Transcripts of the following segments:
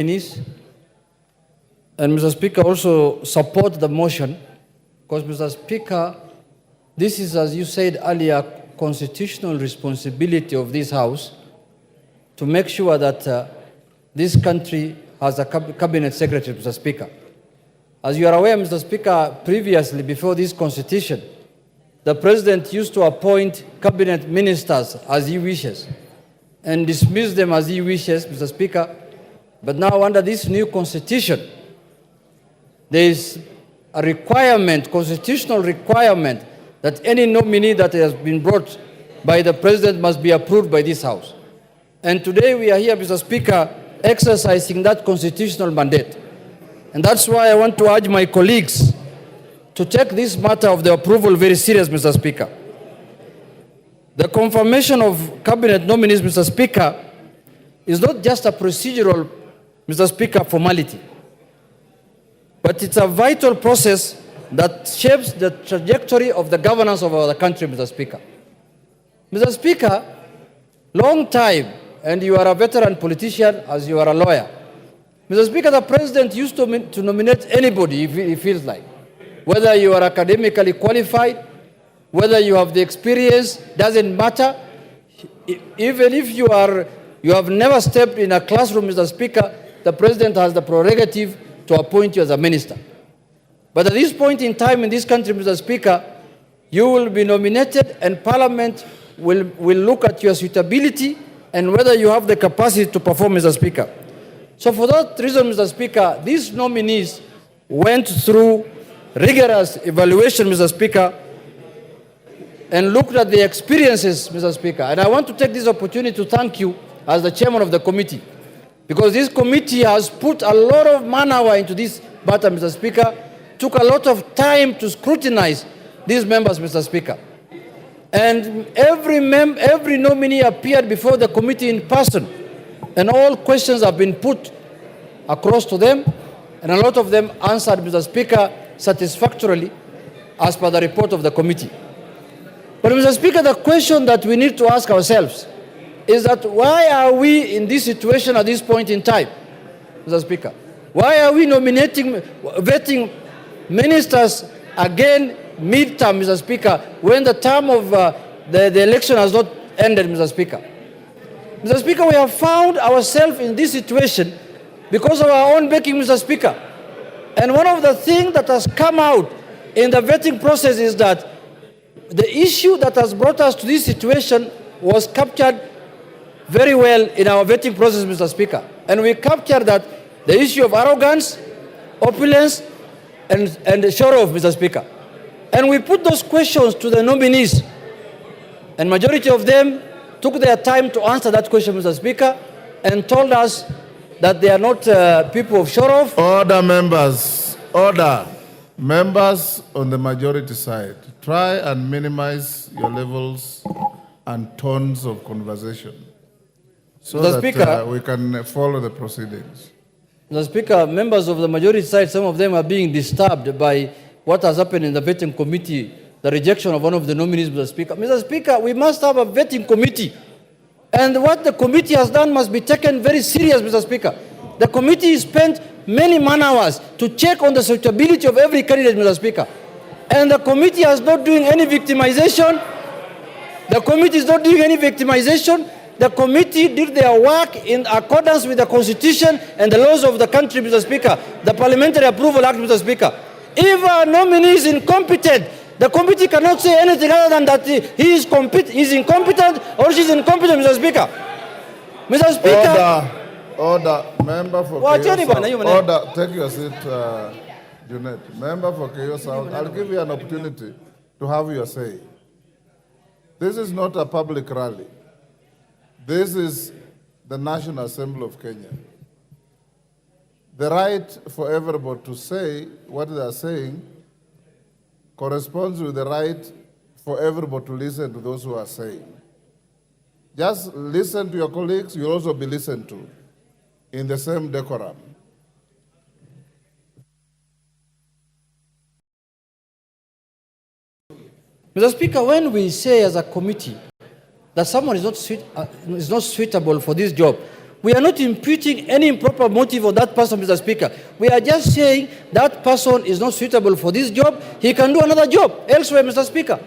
And Mr. Speaker, also support the motion because, Mr. Speaker, this is, as you said earlier, constitutional responsibility of this House to make sure that this country has a cabinet secretary, Mr. Speaker. As you are aware, Mr. Speaker, previously, before this constitution, the President used to appoint cabinet ministers as he wishes and dismiss them as he wishes, Mr. Speaker. But now, under this new constitution, there is a requirement, constitutional requirement, that any nominee that has been brought by the President must be approved by this House. And today we are here, Mr. Speaker, exercising that constitutional mandate. And that's why I want to urge my colleagues to take this matter of the approval very serious, Mr. Speaker. The confirmation of cabinet nominees, Mr. Speaker, is not just a procedural, Mr. Speaker, formality, but it's a vital process that shapes the trajectory of the governance of our country, Mr. Speaker. Mr. Speaker, long time, and you are a veteran politician as you are a lawyer. Mr. Speaker, the President used to nominate anybody if he feels like. Whether you are academically qualified, whether you have the experience, doesn't matter. Even if you have never stepped in a classroom, Mr. Speaker, the President has the prerogative to appoint you as a minister. But at this point in time in this country, Mr. Speaker, you will be nominated and Parliament will look at your suitability and whether you have the capacity to perform, Mr. Speaker. So for that reason, Mr. Speaker, these nominees went through rigorous evaluation, Mr. Speaker, and looked at the experiences, Mr. Speaker. And I want to take this opportunity to thank you as the chairman of the committee, because this committee has put a lot of man-hour into this matter, Mr. Speaker, took a lot of time to scrutinize these members, Mr. Speaker. And every nominee appeared before the committee in person, and all questions have been put across to them, and a lot of them answered, Mr. Speaker, satisfactorily as per the report of the committee. But, Mr. Speaker, the question that we need to ask ourselves is that why are we in this situation at this point in time, Mr. Speaker? Why are we vetting ministers again mid-term, Mr. Speaker, when the term of the election has not ended, Mr. Speaker? Mr. Speaker, we have found ourselves in this situation because of our own making, Mr. Speaker. And one of the things that has come out in the vetting process is that the issue that has brought us to this situation was captured very well in our vetting process, Mr. Speaker. And we captured that the issue of arrogance, opulence, and show-off, Mr. Speaker. And we put those questions to the nominees. And majority of them took their time to answer that question, Mr. Speaker, and told us that they are not people of show-off. Order, members. Order. Members on the majority side, try and minimize your levels and tones of conversation so that we can follow the proceedings. Mr. Speaker, members of the majority side, some of them are being disturbed by what has happened in the vetting committee, the rejection of one of the nominees, Mr. Speaker. Mr. Speaker, we must have a vetting committee. And what the committee has done must be taken very serious, Mr. Speaker. The committee spent many man-hours to check on the suitability of every candidate, Mr. Speaker. And the committee is not doing any victimization. The committee is not doing any victimization. The committee did their work in accordance with the Constitution and the laws of the country, Mr. Speaker. The Parliamentary Approval Act, Mr. Speaker. If a nominee is incompetent, the committee cannot say anything other than that he is incompetent or she is incompetent, Mr. Speaker. Mr. Speaker. Order. Member for Order. Take your seat, Junet. Member for Keyo South. I'll give you an opportunity to have your say. This is not a public rally. This is the National Assembly of Kenya. The right for everybody to say what they are saying corresponds with the right for everybody to listen to those who are saying. Just listen to your colleagues, you'll also be listened to in the same decorum. Mr. Speaker, when we say as a committee that someone is not suitable for this job, We are not imputing any improper motive of that person, Mr. Speaker. We are just saying that person is not suitable for this job. He can do another job elsewhere, Mr. Speaker.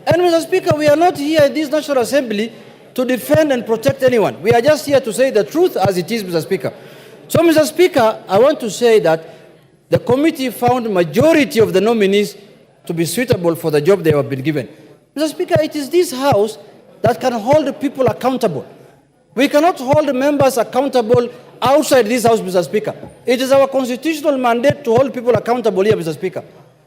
And Mr. Speaker, we are not here in this National Assembly to defend and protect anyone. We are just here to say the truth as it is, Mr. Speaker. So, Mr. Speaker, I want to say that the committee found majority of the nominees to be suitable for the job they have been given. Mr. Speaker, it is this House that can hold people accountable. We cannot hold members accountable outside this House, Mr. Speaker. It is our constitutional mandate to hold people accountable here, Mr. Speaker.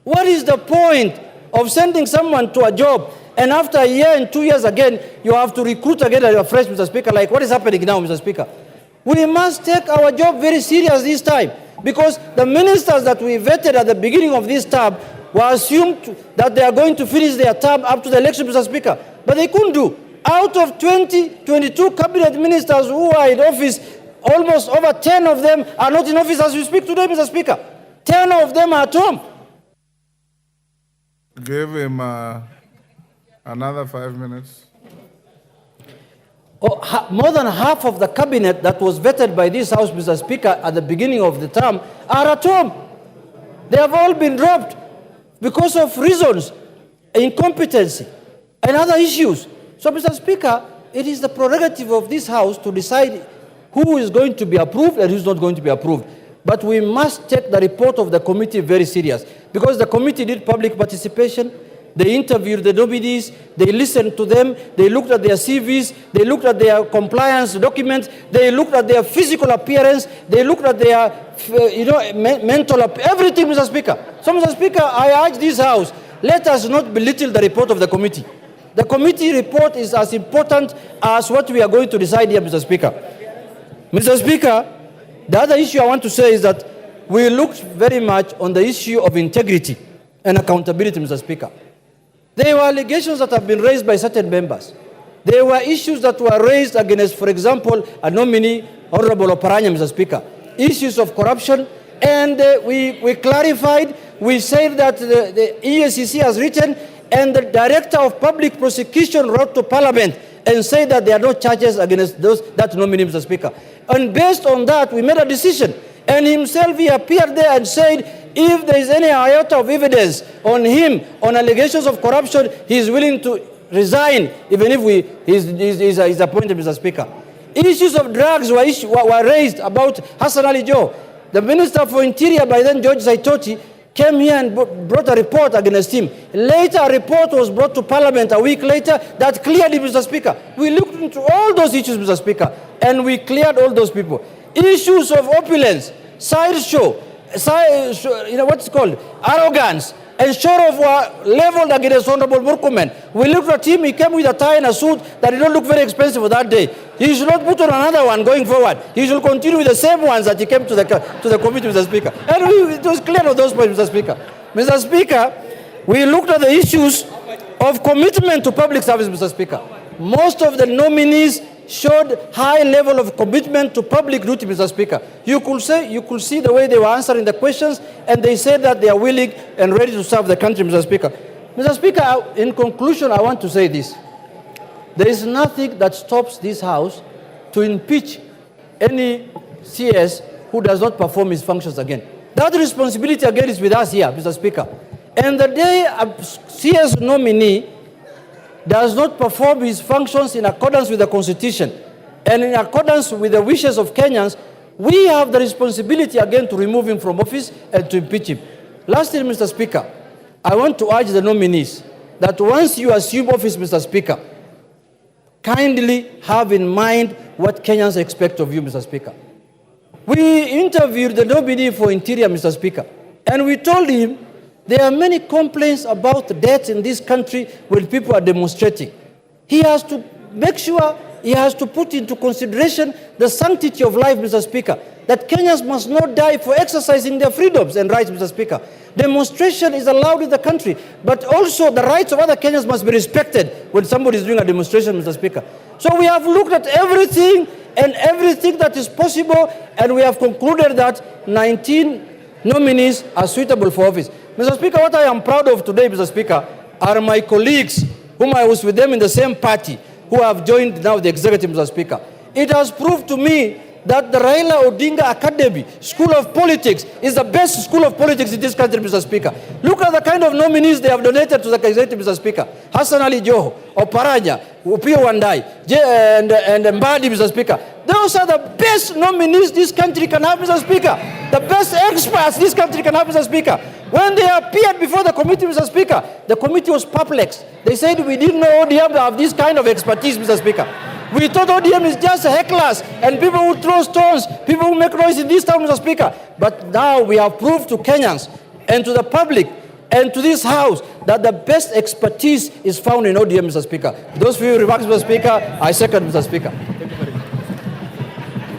What is the point of sending someone to a job and after a year and 2 years again, you have to recruit again afresh, Mr. Speaker, like what is happening now, Mr. Speaker? We must take our job very serious this time because the ministers that we vetted at the beginning of this term were assumed that they are going to finish their term up to the election, Mr. Speaker. But they couldn't do. Out of 22 cabinet ministers who are in office, almost over 10 of them are not in office as we speak today, Mr. Speaker. 10 of them are at home. Give him another 5 minutes. More than half of the cabinet that was vetted by this House, Mr. Speaker, at the beginning of the term are at home. They have all been dropped because of reasons, incompetency, and other issues. So, Mr. Speaker, it is the prerogative of this House to decide who is going to be approved and who is not going to be approved. But we must take the report of the committee very serious because the committee did public participation. They interviewed the nominees, they listened to them, they looked at their CVs, they looked at their compliance documents, they looked at their physical appearance, they looked at their mental everything, Mr. Speaker. So, Mr. Speaker, I urge this House, let us not belittle the report of the committee. The committee report is as important as what we are going to decide here, Mr. Speaker. Mr. Speaker, the other issue I want to say is that we looked very much on the issue of integrity and accountability, Mr. Speaker. There were allegations that have been raised by certain members. There were issues that were raised against, for example, a nominee, Honorable Oparanya, Mr. Speaker. Issues of corruption, and we clarified, we said that the EACC has written, and the Director of Public Prosecution wrote to Parliament and said that there are no charges against that nominee, Mr. Speaker. And based on that, we made a decision. And himself, he appeared there and said, if there is any iota of evidence on him, on allegations of corruption, he is willing to resign, even if he's appointed, Mr. Speaker. Issues of drugs were raised about Hassan Ali Joe. The Minister for Interior, by then George Saitoti, came here and brought a report against him. Later, a report was brought to Parliament a week later that cleared him, Mr. Speaker. We looked into all those issues, Mr. Speaker, and we cleared all those people. Issues of opulence, sideshow, what's called arrogance, and show of were leveled against Honorable Murkomen. We looked at him, he came with a tie and a suit that did not look very expensive for that day. He should not put on another one going forward. He should continue with the same ones that he came to the committee, Mr. Speaker. And it was clear on those points, Mr. Speaker. Mr. Speaker, we looked at the issues of commitment to public service, Mr. Speaker. Most of the nominees showed high level of commitment to public duty, Mr. Speaker. You could see the way they were answering the questions, and they said that they are willing and ready to serve the country, Mr. Speaker. Mr. Speaker, in conclusion, I want to say this. There is nothing that stops this House to impeach any CS who does not perform his functions again. That responsibility again is with us here, Mr. Speaker. And the day a CS nominee does not perform his functions in accordance with the Constitution and in accordance with the wishes of Kenyans, we have the responsibility again to remove him from office and to impeach him. Lastly, Mr. Speaker, I want to urge the nominees that once you assume office, Mr. Speaker, kindly have in mind what Kenyans expect of you, Mr. Speaker. We interviewed the nominee for Interior, Mr. Speaker, and we told him there are many complaints about deaths in this country when people are demonstrating. He has to make sure, he has to put into consideration the sanctity of life, Mr. Speaker, that Kenyans must not die for exercising their freedoms and rights, Mr. Speaker. Demonstration is allowed in the country, but also the rights of other Kenyans must be respected when somebody is doing a demonstration, Mr. Speaker. So we have looked at everything and everything that is possible, and we have concluded that 19 nominees are suitable for office. Mr. Speaker, what I am proud of today, Mr. Speaker, are my colleagues whom I was with them in the same party who have joined now the executive, Mr. Speaker. It has proved to me that the Raila Odinga Academy, School of Politics, is the best school of politics in this country, Mr. Speaker. Look at the kind of nominees they have donated to the Kaiserete, Mr. Speaker. Hassan Ali Joho, Oparanya, Upio Wandai, and Mbadi, Mr. Speaker. Those are the best nominees this country can have, Mr. Speaker. The best experts this country can have, Mr. Speaker. When they appeared before the committee, Mr. Speaker, the committee was perplexed. They said, we didn't know ODM have this kind of expertise, Mr. Speaker. We thought ODM is just hecklers and people who throw stones, people who make noise in this town, Mr. Speaker. But now we have proved to Kenyans and to the public and to this House that the best expertise is found in ODM, Mr. Speaker. Those few remarks, Mr. Speaker, I second, Mr. Speaker.